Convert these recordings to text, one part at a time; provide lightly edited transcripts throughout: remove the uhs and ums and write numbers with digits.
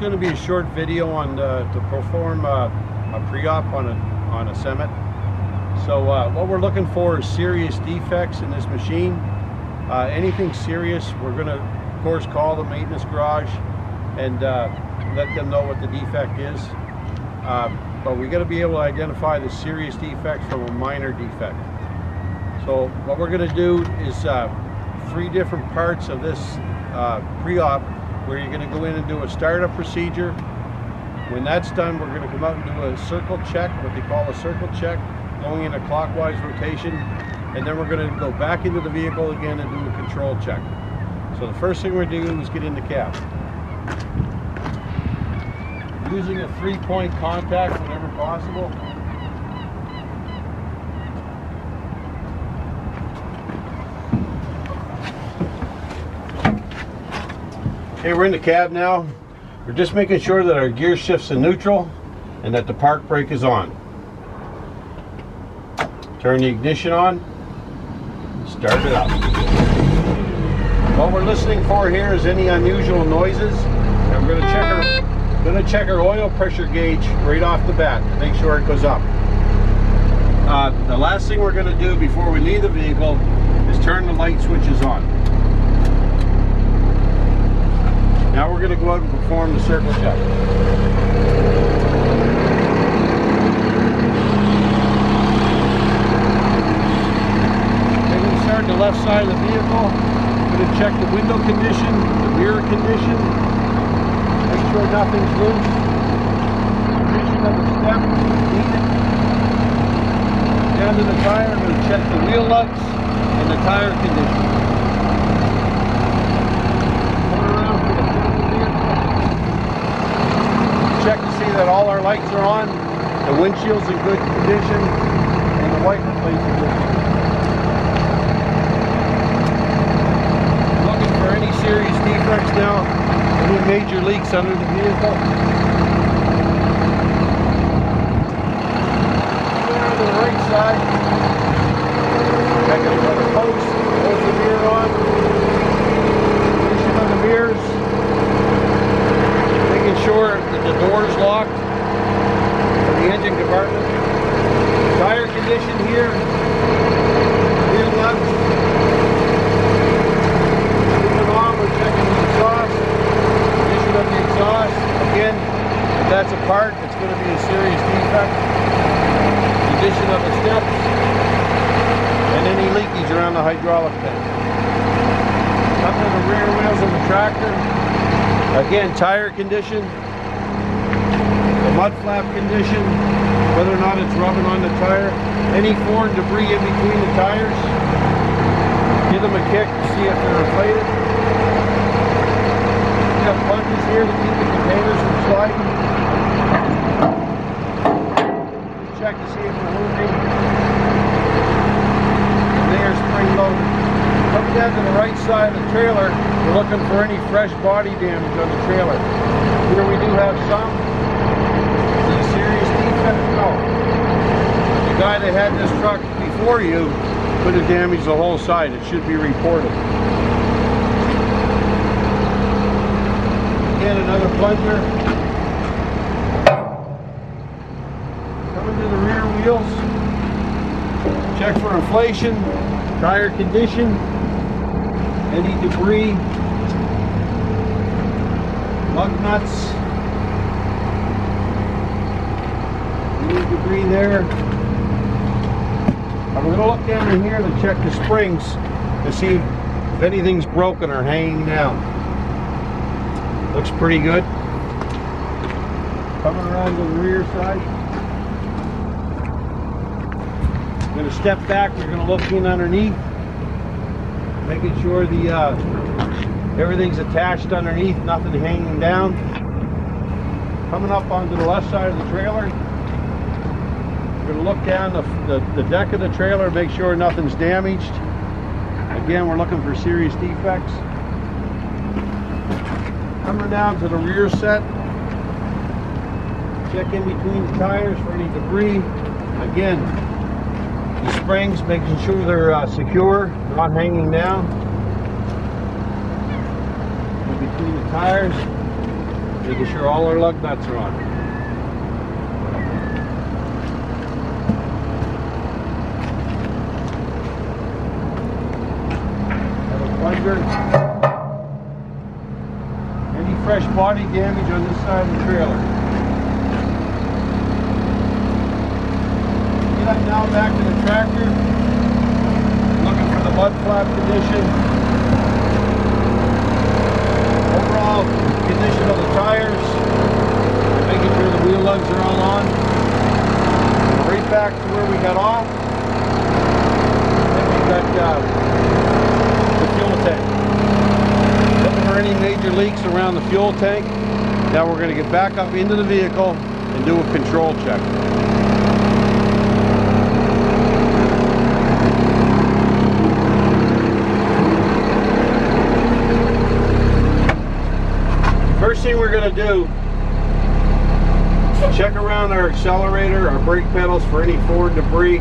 going to be a short video on to perform a pre-op on a SEMAT. So what we're looking for is serious defects in this machine. Anything serious, we're going to, of course, call the maintenance garage and let them know what the defect is. But we got to be able to identify the serious defect from a minor defect. So what we're going to do is 3 different parts of this pre-op, where you're going to go in and do a startup procedure. When that's done, we're going to come out and do a circle check, what they call a circle check, going in a clockwise rotation, and then we're going to go back into the vehicle again and do a control check. So the first thing we're going to do is get in the cab. Using a 3-point contact whenever possible. Okay, we're in the cab now. We're just making sure that our gear shift's in neutral and that the park brake is on. Turn the ignition on. Start it up. What we're listening for here is any unusual noises. And we're going to check our oil pressure gauge right off the bat to make sure it goes up. The last thing we're going to do before we leave the vehicle is turn the light switches on. Now we're going to go out and perform the circle check. We're going to start the left side of the vehicle. We're going to check the window condition, the mirror condition, make sure nothing's loose, condition of the step, needed. Down to the tire, we're going to check the wheel lugs and the tire condition. Check to see that all our lights are on, the windshield's in good condition, and the wiper plate's in good condition. Looking for any serious defects now, any major leaks under the vehicle. Over to the right side, checking for the post, hold the mirror on, condition of the mirrors. Making sure that the door is locked for the engine compartment. Tire condition here. Wheel nuts. Moving on, we're checking the exhaust. Condition of the exhaust. Again, if that's a part, it's going to be a serious defect. Condition of the steps. And any leakage around the hydraulic tank. Up to the rear wheels of the tractor. Again, tire condition, the mud flap condition, whether or not it's rubbing on the tire, any foreign debris in between the tires, give them a kick to see if they're inflated. We have plunges here to keep the containers from sliding. Check to see if they're working. And they are spring loaded. Coming down to the right side of the trailer, we're looking for any fresh body damage on the trailer. Here we do have some. Is it a serious defect? No. The guy that had this truck before you could have damaged the whole side. It should be reported. Again, another plunger. Coming to the rear wheels. Check for inflation, tire condition. Any debris, lug nuts, any debris there. I'm going to look down in here to check the springs to see if anything's broken or hanging down. Looks pretty good. Coming around to the rear side. I'm going to step back, we're going to look in underneath. Making sure the everything's attached underneath, nothing hanging down. Coming up onto the left side of the trailer. We're going to look down the deck of the trailer, make sure nothing's damaged. Again, we're looking for serious defects. Coming down to the rear set. Check in between the tires for any debris. Again, the springs, making sure they're secure, not hanging down. In between the tires. Making sure all our lug nuts are on. Have a plunger. Any fresh body damage on this side of the trailer. Get up now back to the tractor. Looking for the mud flap condition. Overall condition of the tires. Making sure the wheel lugs are all on. Right back to where we got off. And we've got the fuel tank. Looking for any major leaks around the fuel tank. Now we're going to get back up into the vehicle and do a control check. First thing we're going to do, check around our accelerator, our brake pedals for any forward debris.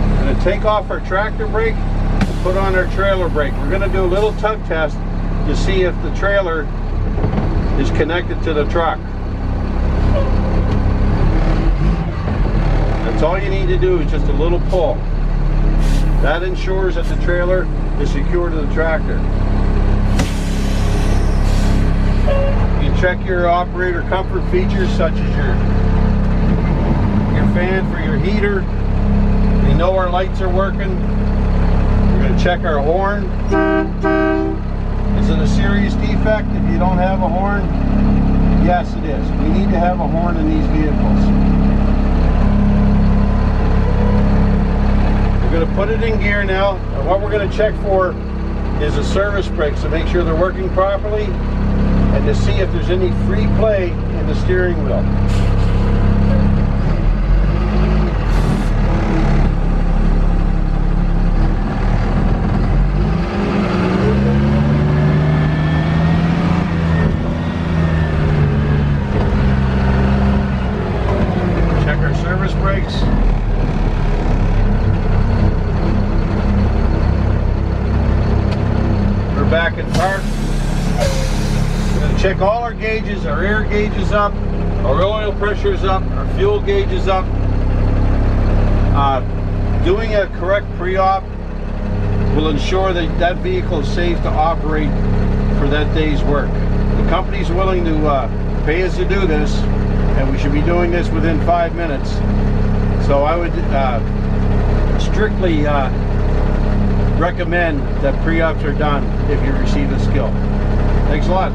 We're going to take off our tractor brake and put on our trailer brake. We're going to do a little tug test to see if the trailer is connected to the truck. That's all you need to do, is just a little pull. That ensures that the trailer is secure to the tractor. You can check your operator comfort features such as your fan for your heater. We know our lights are working. We're going to check our horn. Is it a serious defect if you don't have a horn? Yes, it is. We need to have a horn in these vehicles. We're going to put it in gear now, and what we're going to check for is the service brakes to make sure they're working properly and to see if there's any free play in the steering wheel. Check our service brakes. We're back in park. We're going to check all our gauges. Our air gauge is up, our oil pressure is up, our fuel gauge is up. Doing a correct pre-op will ensure that that vehicle is safe to operate for that day's work. The company's willing to pay us to do this, and we should be doing this within 5 minutes. So I would strictly recommend that pre-ops are done if you receive a skill. Thanks a lot.